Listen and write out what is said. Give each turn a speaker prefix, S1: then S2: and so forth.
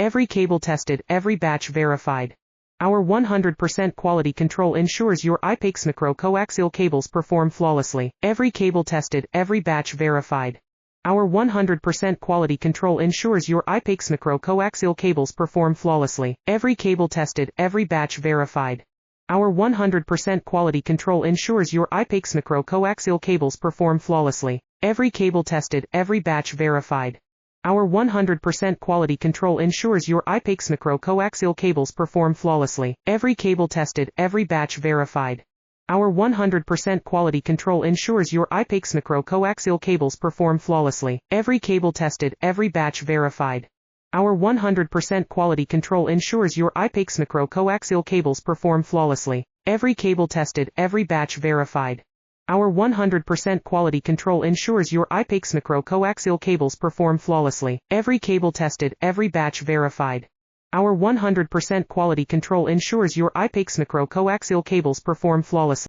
S1: Every cable tested, every batch verified. Our 100% quality control ensures your IPEX Micro coaxial cables perform flawlessly. Every cable tested, every batch verified. Our 100% quality control ensures your IPEX Micro coaxial cables perform flawlessly. Every cable tested, every batch verified. Our 100% quality control ensures your IPEX Micro coaxial cables perform flawlessly. Every cable tested, every batch verified. Our 100% quality control ensures your IPEX Micro coaxial cables perform flawlessly. Every cable tested, every batch verified. Our 100% quality control ensures your IPEX Micro coaxial cables perform flawlessly. Every cable tested, every batch verified. Our 100% quality control ensures your IPEX Micro coaxial cables perform flawlessly. Every cable tested, every batch verified. Our 100% quality control ensures your IPEX Micro coaxial cables perform flawlessly. Every cable tested, every batch verified. Our 100% quality control ensures your IPEX Micro coaxial cables perform flawlessly.